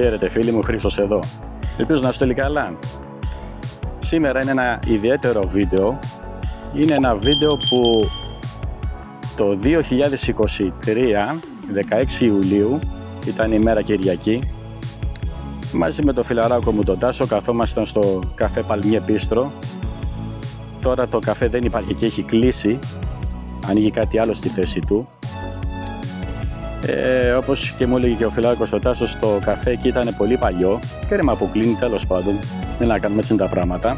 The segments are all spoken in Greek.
Χαίρετε φίλοι μου, Χρήστος εδώ. Ελπίζω να είστε όλοι καλά. Σήμερα είναι ένα ιδιαίτερο βίντεο. Είναι ένα βίντεο που το 2023, 16 Ιουλίου, ήταν η μέρα Κυριακή, μαζί με το φιλαράκο μου τον Τάσο καθόμασταν στο καφέ Παλμιέ Πίστρο. Τώρα το καφέ δεν υπάρχει και έχει κλείσει, ανοίγει κάτι άλλο στη θέση του. Όπως και μου έλεγε και ο φιλάρακος ο Τάσος, το καφέ εκεί ήταν πολύ παλιό. Κρίμα που κλείνει, τέλος πάντων, δεν να κάνουμε έτσι τα πράγματα.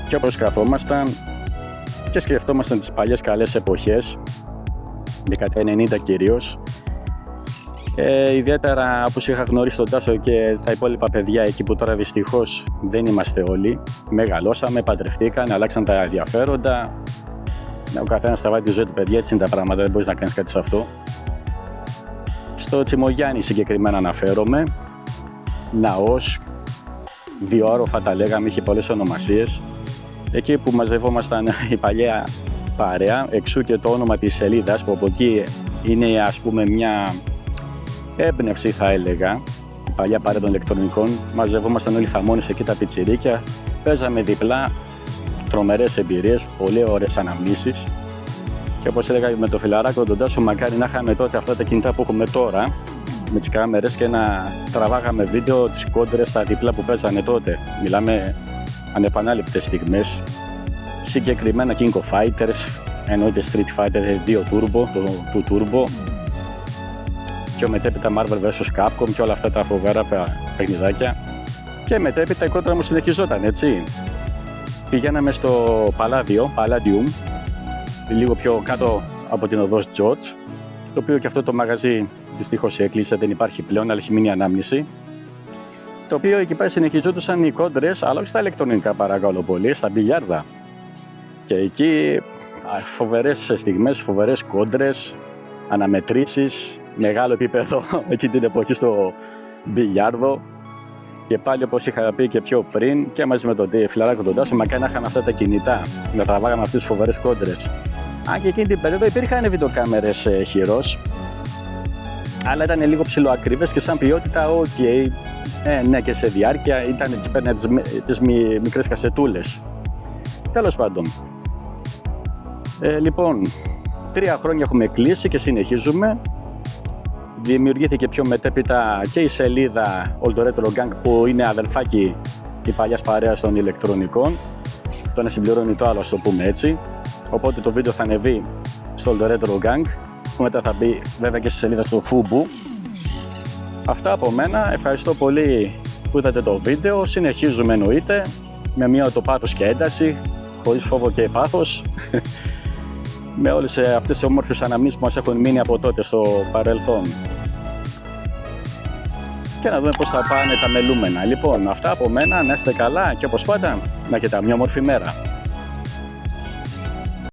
Και όπως καθόμασταν και σκεφτόμασταν τις παλιές καλές εποχές, δεκαετία 90 κυρίως, ιδιαίτερα όπως είχα γνωρίσει τον Τάσο και τα υπόλοιπα παιδιά εκεί που τώρα δυστυχώς δεν είμαστε όλοι. Μεγαλώσαμε, παντρευτήκαν, αλλάξαν τα ενδιαφέροντα. Ο καθένας θα βάλει τη ζωή του, παιδιά, έτσι είναι τα πράγματα, δεν μπορείς να κάνεις κάτι σε αυτό. Στο Τσιμογιάννη συγκεκριμένα αναφέρομαι, ναός, διόροφα τα λέγαμε, είχε πολλές ονομασίες. Εκεί που μαζευόμασταν η παλιά παρέα, εξού και το όνομα της σελίδας, που από εκεί είναι ας πούμε μια έμπνευση θα έλεγα, η παλιά παρέα των ηλεκτρονικών. Μαζευόμασταν όλοι θαμώνες εκεί τα πιτσιρίκια, παίζαμε διπλά, τρομερές εμπειρίες, πολύ ωραίες αναμνήσεις. Και όπως έλεγα με το φιλαράκο τον Τάσο, μακάρι να είχαμε τότε αυτά τα κινητά που έχουμε τώρα με τις κάμερες και να τραβάγαμε βίντεο τις κόντρες στα διπλά που παίζανε τότε. Μιλάμε ανεπανάληπτες στιγμές. Συγκεκριμένα King of Fighters, εννοείται Street Fighter 2 Turbo, του Turbo, και μετέπειτα Marvel vs Capcom και όλα αυτά τα φοβερά παιχνιδάκια. Και μετέπειτα η κόντρα μου συνεχιζόταν, έτσι. Πηγαίναμε στο Palladium, λίγο πιο κάτω από την οδός George, το οποίο και αυτό το μαγαζί δυστυχώς έκλεισε, δεν υπάρχει πλέον, αλλά έχει μείνει ανάμνηση. Το οποίο εκεί πέρα συνεχιζόντουσαν οι κόντρες, αλλά όχι στα ηλεκτρονικά, παρακαλώ πολύ, στα μπιλιάρδα. Και εκεί φοβερές στιγμές, φοβερές κόντρες, αναμετρήσεις, μεγάλο επίπεδο εκείνη την εποχή στο μπιλιάρδο. Και πάλι, όπως είχα πει και πιο πριν, και μαζί με τον φιλαράκο τον Τάσο, μακάρι να είχαμε αυτά τα κινητά, να τραβάγαμε αυτές τις φοβερές κόντρες. Αν και εκείνη την περίοδο υπήρχαν βιντεοκάμερες χειρός, αλλά ήταν λίγο ψηλοακρίβες και σαν ποιότητα ok. Ναι, και σε διάρκεια ήταν τις μικρές κασετούλες. Τέλος πάντων. Λοιπόν, 3 χρόνια έχουμε κλείσει και συνεχίζουμε. Δημιουργήθηκε πιο μετέπειτα και η σελίδα Old Retro Gang, που είναι αδελφάκι η παλιάς παρέας των ηλεκτρονικών. Το ένα συμπληρώνει το άλλο, ας το πούμε έτσι. Οπότε το βίντεο θα ανεβεί στο Old Retro Gang, που μετά θα μπει βέβαια και στη σελίδα στο Fubu. Αυτά από μένα. Ευχαριστώ πολύ που είδατε το βίντεο. Συνεχίζουμε εννοείται με μία το πάθος και ένταση, χωρίς φόβο και πάθος. Με όλες αυτές τις όμορφες αναμνήσεις που μας έχουν μείνει από τότε στο παρελθόν. Και να δούμε πώς θα πάνε τα μελούμενα. Λοιπόν, αυτά από μένα. Να είστε καλά και όπως πάντα να έχετε μια όμορφη μέρα.